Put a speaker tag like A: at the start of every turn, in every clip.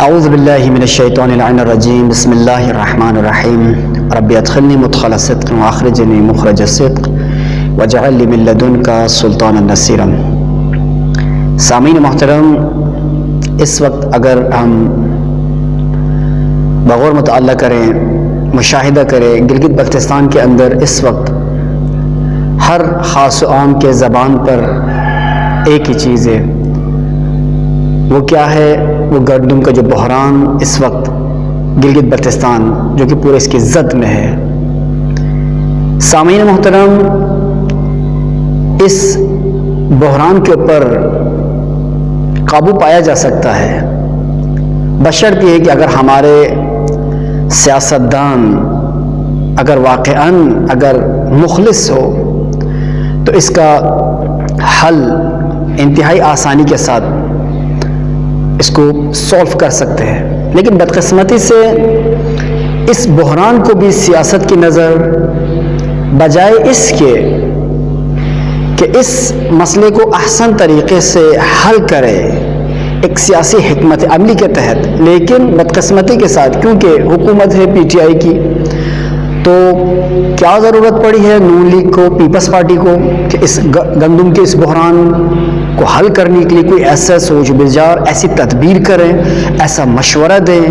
A: اعوذ باللہ من الشیطان اللعین الرجیم بسم اللہ الرحمن الرحیم رب ادخلنی مدخل صدق واخرجنی مخرج صدق واجعل لی من لدنک سلطانا نصیرا۔ سامعین محترم، اس وقت اگر ہم بغور مطالعہ کریں، مشاہدہ کریں، گلگت بلتستان کے اندر اس وقت ہر خاص و عام کے زبان پر ایک ہی چیز ہے، وہ کیا ہے؟ وہ گندم کا جو بحران اس وقت گلگت بلتستان جو کہ پورے اس کی زد میں ہے۔ سامعین محترم، اس بحران کے اوپر قابو پایا جا سکتا ہے بشرط یہ کہ اگر ہمارے سیاستدان اگر واقعاً اگر مخلص ہو تو اس کا حل انتہائی آسانی کے ساتھ اس کو سولو کر سکتے ہیں، لیکن بدقسمتی سے اس بحران کو بھی سیاست کی نظر بجائے اس کے کہ اس مسئلے کو احسن طریقے سے حل کرے ایک سیاسی حکمت عملی کے تحت، لیکن بدقسمتی کے ساتھ کیونکہ حکومت ہے پی ٹی آئی کی، تو کیا ضرورت پڑی ہے نون لیگ کو، پیپلز پارٹی کو کہ اس گندم کے اس بحران کو حل کرنے کے لیے کوئی ایسا سوچ بچار، ایسی تدبیر کریں، ایسا مشورہ دیں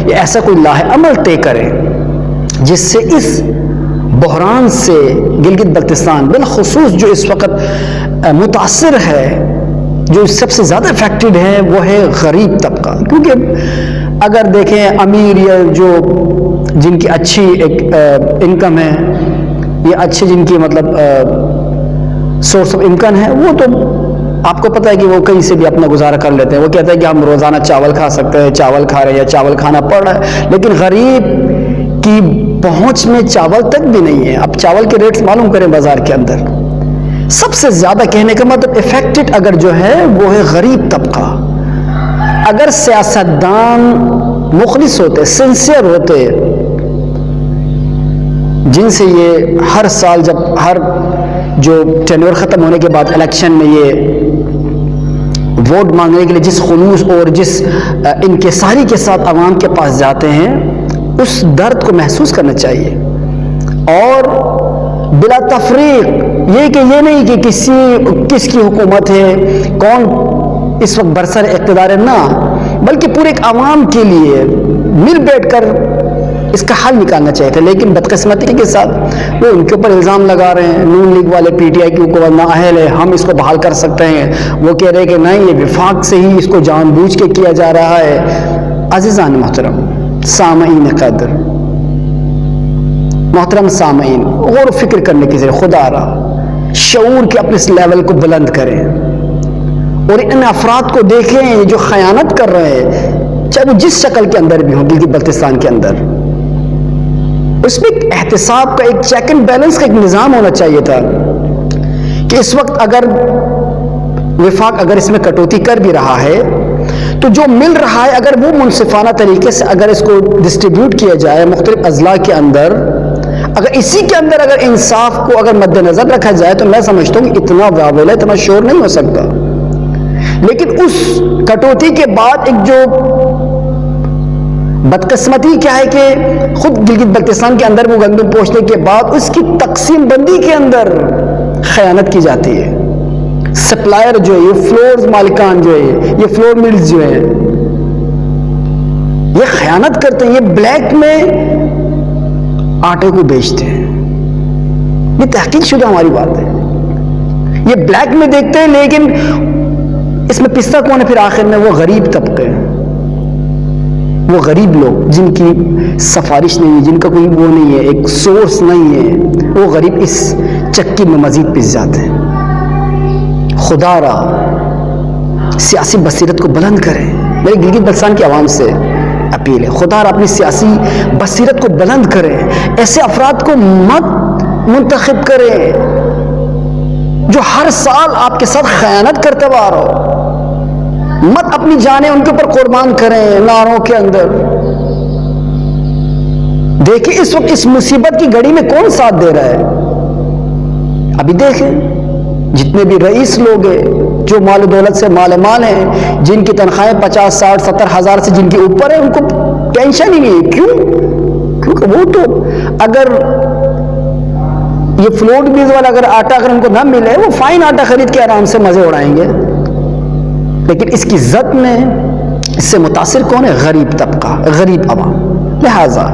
A: یا ایسا کوئی لاہ عمل طے کریں جس سے اس بحران سے گلگت بلتستان بالخصوص جو اس وقت متاثر ہے، جو سب سے زیادہ افیکٹڈ ہے، وہ ہے غریب طبقہ۔ کیونکہ اگر دیکھیں امیر یا جو جن کی اچھی ایک انکم ہے یا اچھے جن کی مطلب سورس آف انکم ہے، وہ تو آپ کو پتہ ہے کہ وہ کہیں سے بھی اپنا گزارا کر لیتے ہیں۔ وہ کہتے ہیں کہ ہم روزانہ چاول کھا سکتے ہیں، چاول کھا رہے ہیں یا چاول کھانا پڑ رہا ہے، لیکن غریب کی پہنچ میں چاول تک بھی نہیں ہے۔ اب چاول کے ریٹس معلوم کریں بازار کے اندر، سب سے زیادہ کہنے کا مطلب افیکٹڈ اگر جو ہے وہ ہے غریب طبقہ۔ اگر سیاستدان مخلص ہوتے، سنسیئر ہوتے، جن سے یہ ہر سال جب ہر جو ٹینور ختم ہونے کے بعد الیکشن میں یہ ووٹ مانگنے کے لیے جس خلوص اور جس انکساری کے ساتھ عوام کے پاس جاتے ہیں، اس درد کو محسوس کرنا چاہیے، اور بلا تفریق یہ نہیں کہ کس کی حکومت ہے، کون اس وقت برسر اقتدار ہے، نہ، بلکہ پورے ایک عوام کے لیے مل بیٹھ کر اس کا حل نکالنا چاہیے تھا۔ لیکن بدقسمتی کے ساتھ وہ ان کے اوپر الزام لگا رہے ہیں، نون لیگ والے پی ٹی آئی کی حکومت نااہل ہے، ہم اس کو بحال کر سکتے ہیں، وہ کہہ رہے ہیں کہ نہیں، یہ وفاق سے ہی اس کو جان بوجھ کے کیا جا رہا ہے۔ عزیزان محترم، سامعین قدر، محترم سامعین، غور و فکر کرنے کی ضرورت، خدا را شعور کے اپنے اس لیول کو بلند کریں اور ان افراد کو دیکھیں جو خیانت کر رہے ہیں، چاہے وہ جس شکل کے اندر بھی ہوں گلگت بلتستان کے اندر۔ اس میں ایک احتساب کا، ایک چیک اینڈ بیلنس کا ایک نظام ہونا چاہیے تھا کہ اس وقت اگر وفاق اگر اس میں کٹوتی کر بھی رہا ہے تو جو مل رہا ہے اگر وہ منصفانہ طریقے سے اگر اس کو ڈسٹریبیوٹ کیا جائے مختلف اضلاع کے اندر، اگر اسی کے اندر اگر انصاف کو اگر مد نظر رکھا جائے تو میں سمجھتا ہوں کہ اتنا واویلا، اتنا شور نہیں ہو سکتا۔ لیکن اس کٹوتی کے بعد ایک جو بدقسمتی کیا ہے کہ خود گلگت بلتستان کے اندر وہ گندم پہنچنے کے بعد اس کی تقسیم بندی کے اندر خیانت کی جاتی ہے۔ سپلائر جو ہے، یہ فلورز مالکان جو ہے، یہ فلور ملز جو ہے، یہ خیانت کرتے ہیں، یہ بلیک میں آٹے کو بیچتے ہیں۔ یہ تحقیق شدہ ہماری بات ہے، یہ بلیک میں دیکھتے ہیں، لیکن اس میں پستہ کون ہے پھر آخر میں؟ وہ غریب طبقے، وہ غریب لوگ جن کی سفارش نہیں ہے، جن کا کوئی وہ نہیں ہے، ایک سورس نہیں ہے، وہ غریب اس چکی میں مزید پس جاتے ہیں۔ خدا را سیاسی بصیرت کو بلند کریں، میری گلگت بلتستان کی عوام سے اپیل ہے، خدا را اپنی سیاسی بصیرت کو بلند کریں، ایسے افراد کو مت منتخب کریں جو ہر سال آپ کے ساتھ خیانت کرتے ہوئے آ رہا ہو، مت اپنی جانیں ان کے اوپر قربان کریں نعروں کے اندر۔ دیکھیں اس وقت اس مصیبت کی گھڑی میں کون ساتھ دے رہا ہے؟ ابھی دیکھیں جتنے بھی رئیس لوگ ہیں، جو مال و دولت سے مال مال ہیں، جن کی تنخواہیں 50 60 70 ہزار سے جن کے اوپر ہیں، ان کو ٹینشن ہی نہیں ہے. کیوں؟ کیونکہ وہ تو اگر یہ فلوٹ بیز والا اگر آٹا اگر ان کو نہ ملے، وہ فائن آٹا خرید کے آرام سے مزے اڑائیں گے. لیکن اس کی زد میں اس سے متاثر کون ہے؟ غریب طبقہ، غریب عوام. لہذا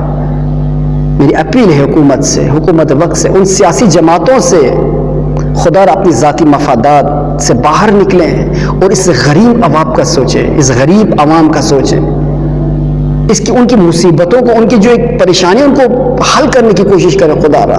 A: میری اپیل ہے حکومت سے، حکومت وقت سے، ان سیاسی جماعتوں سے، خدا را اپنی ذاتی مفادات سے باہر نکلیں اور اس غریب عوام کا سوچیں، اس غریب عوام کا سوچیں، اس کی ان کی مصیبتوں کو، ان کی جو ایک پریشانی ان کو حل کرنے کی کوشش کریں. خدا را